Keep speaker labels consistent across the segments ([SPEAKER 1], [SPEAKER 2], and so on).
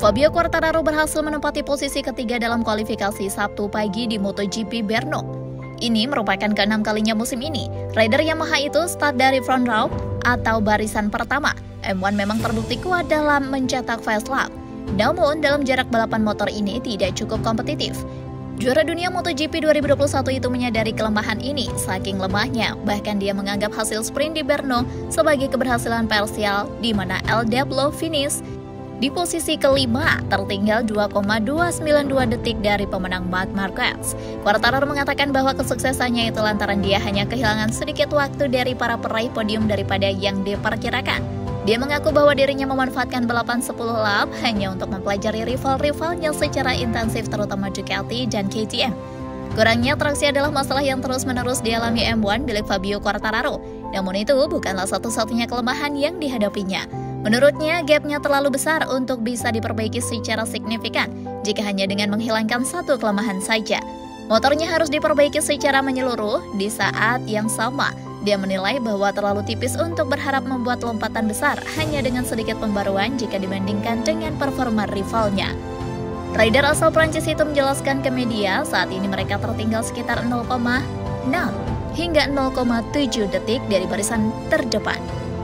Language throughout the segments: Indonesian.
[SPEAKER 1] Fabio Quartararo berhasil menempati posisi ketiga dalam kualifikasi Sabtu pagi di MotoGP Brno. Ini merupakan keenam kalinya musim ini rider Yamaha itu start dari front row atau barisan pertama. M1 memang terbukti kuat dalam mencetak fast lap. Namun dalam jarak balapan motor ini tidak cukup kompetitif. Juara dunia MotoGP 2021 itu menyadari kelemahan ini saking lemahnya, bahkan dia menganggap hasil sprint di Brno sebagai keberhasilan parsial di mana El Diablo finish di posisi kelima, tertinggal 2,292 detik dari pemenang Marc Marquez. Quartararo mengatakan bahwa kesuksesannya itu lantaran dia hanya kehilangan sedikit waktu dari para peraih podium daripada yang diperkirakan. Dia mengaku bahwa dirinya memanfaatkan balapan 10 lap hanya untuk mempelajari rival-rivalnya secara intensif, terutama Ducati dan KTM. Kurangnya traksi adalah masalah yang terus-menerus dialami M1 milik Fabio Quartararo. Namun itu bukanlah satu-satunya kelemahan yang dihadapinya. Menurutnya, gapnya terlalu besar untuk bisa diperbaiki secara signifikan jika hanya dengan menghilangkan satu kelemahan saja. Motornya harus diperbaiki secara menyeluruh di saat yang sama. Dia menilai bahwa terlalu tipis untuk berharap membuat lompatan besar hanya dengan sedikit pembaruan jika dibandingkan dengan performa rivalnya. Rider asal Prancis itu menjelaskan ke media saat ini mereka tertinggal sekitar 0,6 hingga 0,7 detik dari barisan terdepan.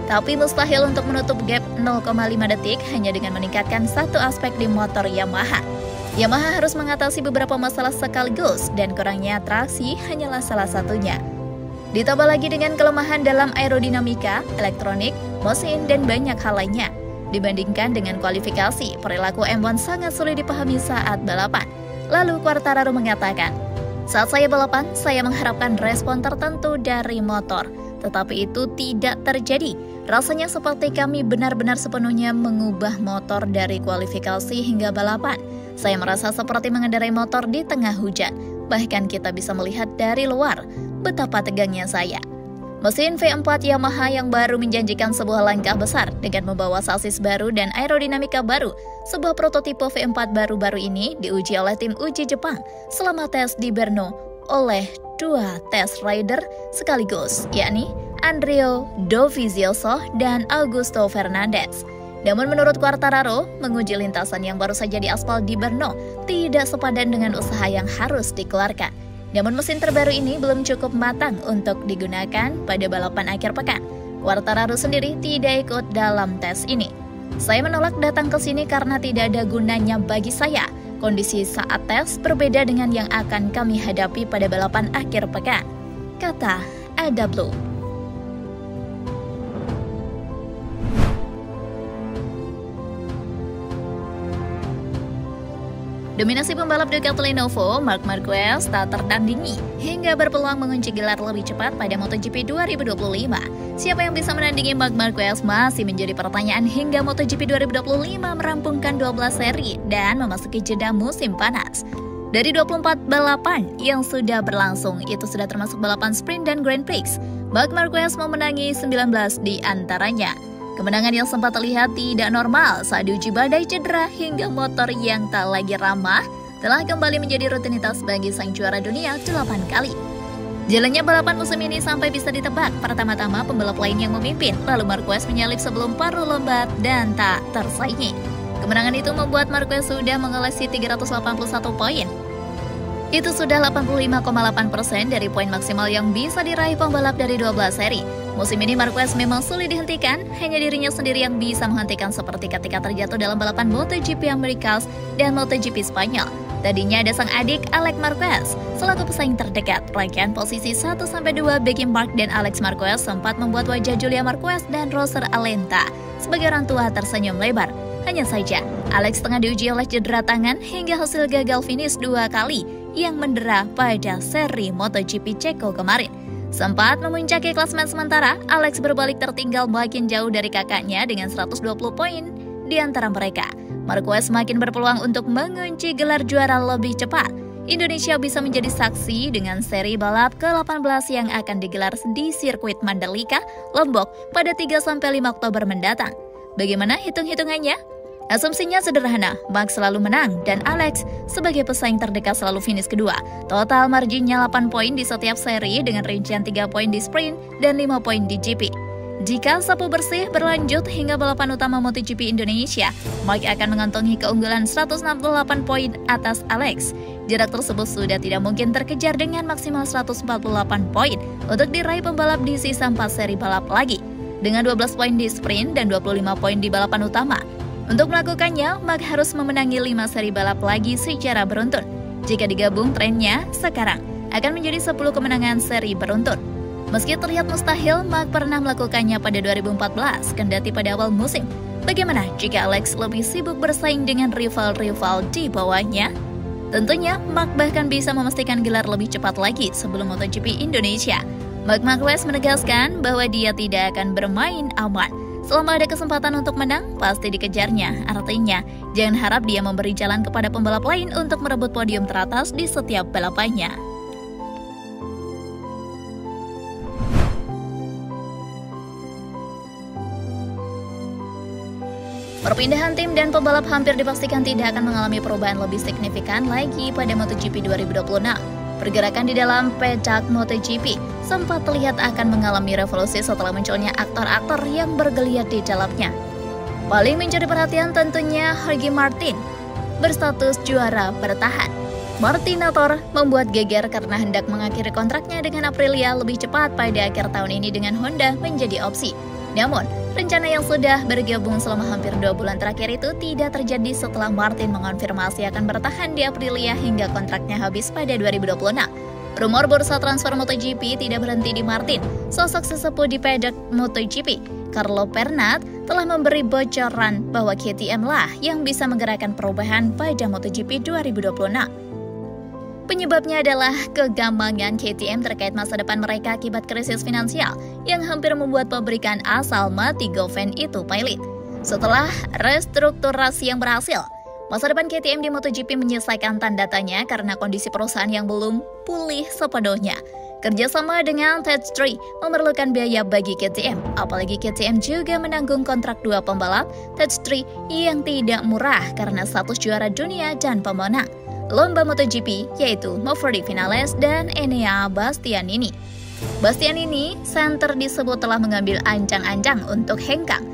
[SPEAKER 1] Tapi mustahil untuk menutup gap 0,5 detik hanya dengan meningkatkan satu aspek di motor Yamaha. Yamaha harus mengatasi beberapa masalah sekaligus dan kurangnya traksi hanyalah salah satunya. Ditambah lagi dengan kelemahan dalam aerodinamika, elektronik, mesin, dan banyak hal lainnya. Dibandingkan dengan kualifikasi, perilaku M1 sangat sulit dipahami saat balapan. Lalu Quartararo mengatakan, "Saat saya balapan, saya mengharapkan respon tertentu dari motor. Tetapi itu tidak terjadi. Rasanya seperti kami benar-benar sepenuhnya mengubah motor dari kualifikasi hingga balapan. Saya merasa seperti mengendarai motor di tengah hujan. Bahkan kita bisa melihat dari luar betapa tegangnya saya." Mesin V4 Yamaha yang baru menjanjikan sebuah langkah besar dengan membawa sasis baru dan aerodinamika baru. Sebuah prototipe V4 baru-baru ini diuji oleh tim uji Jepang selama tes di Brno oleh dua test rider sekaligus, yakni Andrea Dovizioso dan Augusto Fernandez. Namun menurut Quartararo, menguji lintasan yang baru saja diaspal di Brno tidak sepadan dengan usaha yang harus dikeluarkan. Namun mesin terbaru ini belum cukup matang untuk digunakan pada balapan akhir pekan. Quartararo sendiri tidak ikut dalam tes ini. "Saya menolak datang ke sini karena tidak ada gunanya bagi saya. Kondisi saat tes berbeda dengan yang akan kami hadapi pada balapan akhir pekan," kata AW. Dominasi pembalap Ducati Lenovo, Marc Marquez tak tertandingi hingga berpeluang mengunci gelar lebih cepat pada MotoGP 2025. Siapa yang bisa menandingi Marc Marquez masih menjadi pertanyaan hingga MotoGP 2025 merampungkan 12 seri dan memasuki jeda musim panas. Dari 24 balapan yang sudah berlangsung, itu sudah termasuk balapan sprint dan Grand Prix. Marc Marquez memenangi 19 di antaranya. Kemenangan yang sempat terlihat tidak normal saat diuji badai cedera hingga motor yang tak lagi ramah telah kembali menjadi rutinitas bagi sang juara dunia 8 kali. Jalannya balapan musim ini sampai bisa ditebak. Pertama-tama pembalap lain yang memimpin, lalu Marquez menyalip sebelum paruh lembat dan tak tersaingi. Kemenangan itu membuat Marquez sudah mengoleksi 381 poin. Itu sudah 85,8% dari poin maksimal yang bisa diraih pembalap dari 12 seri. Musim ini Marquez memang sulit dihentikan, hanya dirinya sendiri yang bisa menghentikan seperti ketika terjatuh dalam balapan MotoGP Americas dan MotoGP Spanyol. Tadinya ada sang adik Alex Marquez selaku pesaing terdekat. Rangkaian posisi 1-2 Becky Mark dan Alex Marquez sempat membuat wajah Julia Marquez dan Roser Alenta sebagai orang tua tersenyum lebar. Hanya saja, Alex tengah diuji oleh cedera tangan hingga hasil gagal finish 2 kali yang mendera pada seri MotoGP Ceko kemarin. Sempat memuncaki klasemen sementara, Alex berbalik tertinggal makin jauh dari kakaknya dengan 120 poin di antara mereka. Marquez makin berpeluang untuk mengunci gelar juara lebih cepat. Indonesia bisa menjadi saksi dengan seri balap ke-18 yang akan digelar di sirkuit Mandalika, Lombok pada 3-5 Oktober mendatang. Bagaimana hitung-hitungannya? Asumsinya sederhana, Max selalu menang dan Alex sebagai pesaing terdekat selalu finish kedua. Total marginnya 8 poin di setiap seri dengan rincian 3 poin di sprint dan 5 poin di GP. Jika sapu bersih berlanjut hingga balapan utama MotoGP Indonesia, Mark akan mengantongi keunggulan 168 poin atas Alex. Jarak tersebut sudah tidak mungkin terkejar dengan maksimal 148 poin untuk diraih pembalap di sisa 4 seri balap lagi, dengan 12 poin di sprint dan 25 poin di balapan utama. Untuk melakukannya, Mark harus memenangi 5 seri balap lagi secara beruntun. Jika digabung trennya sekarang, akan menjadi 10 kemenangan seri beruntun. Meski terlihat mustahil, Mark pernah melakukannya pada 2014, kendati pada awal musim. Bagaimana jika Alex lebih sibuk bersaing dengan rival-rival di bawahnya? Tentunya, Mark bahkan bisa memastikan gelar lebih cepat lagi sebelum MotoGP Indonesia. Marc Marquez menegaskan bahwa dia tidak akan bermain aman. Selama ada kesempatan untuk menang, pasti dikejarnya. Artinya, jangan harap dia memberi jalan kepada pembalap lain untuk merebut podium teratas di setiap balapannya. Perpindahan tim dan pembalap hampir dipastikan tidak akan mengalami perubahan lebih signifikan lagi pada MotoGP 2026. Pergerakan di dalam petak MotoGP sempat terlihat akan mengalami revolusi setelah munculnya aktor-aktor yang bergeliat di dalamnya. Paling mencuri perhatian tentunya Jorge Martin, berstatus juara bertahan. Martinator membuat geger karena hendak mengakhiri kontraknya dengan Aprilia lebih cepat pada akhir tahun ini dengan Honda menjadi opsi. Namun, rencana yang sudah bergabung selama hampir 2 bulan terakhir itu tidak terjadi setelah Martin mengonfirmasi akan bertahan di Aprilia hingga kontraknya habis pada 2026. Rumor bursa transfer MotoGP tidak berhenti di Martin. Sosok sesepuh di paddock MotoGP, Carlo Pernat, telah memberi bocoran bahwa KTM lah yang bisa menggerakkan perubahan pada MotoGP 2026. Penyebabnya adalah kegambangan KTM terkait masa depan mereka akibat krisis finansial yang hampir membuat pabrikan asal mati Govan itu pailit. Setelah restrukturasi yang berhasil, masa depan KTM di MotoGP menyelesaikan tanda tanya karena kondisi perusahaan yang belum pulih sepenuhnya. Kerjasama dengan Tech3 memerlukan biaya bagi KTM, apalagi KTM juga menanggung kontrak 2 pembalap Tech3 yang tidak murah karena status juara dunia dan pemenang lomba MotoGP, yaitu Maverick Vinales dan Enea Bastianini. Bastianini, center disebut telah mengambil ancang-ancang untuk hengkang.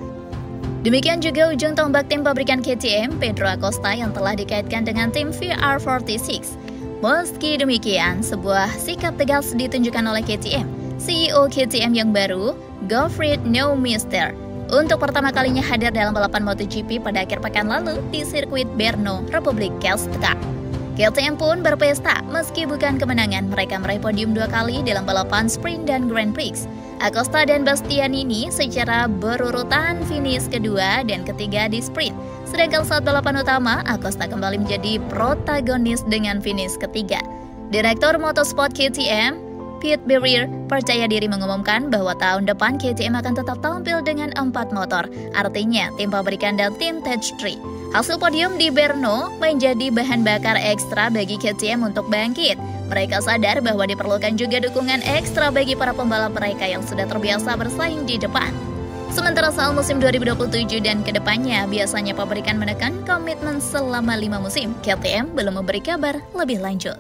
[SPEAKER 1] Demikian juga ujung tombak tim pabrikan KTM, Pedro Acosta, yang telah dikaitkan dengan tim VR46. Meski demikian, sebuah sikap tegas ditunjukkan oleh KTM. CEO KTM yang baru, Gottfried Neumeister, untuk pertama kalinya hadir dalam balapan MotoGP pada akhir pekan lalu di sirkuit Brno, Republik Czech. KTM pun berpesta, meski bukan kemenangan, mereka meraih podium 2 kali dalam balapan sprint dan Grand Prix. Acosta dan Bastianini secara berurutan finish kedua dan ketiga di sprint. Sedangkan saat balapan utama, Acosta kembali menjadi protagonis dengan finish ketiga. Direktur Motorsport KTM, Pete Berrier, percaya diri mengumumkan bahwa tahun depan KTM akan tetap tampil dengan 4 motor, artinya tim pabrikan dan tim Tech3. Hasil podium di Brno menjadi bahan bakar ekstra bagi KTM untuk bangkit. Mereka sadar bahwa diperlukan juga dukungan ekstra bagi para pembalap mereka yang sudah terbiasa bersaing di depan. Sementara soal musim 2027 dan kedepannya, biasanya pabrikan menekan komitmen selama 5 musim. KTM belum memberi kabar lebih lanjut.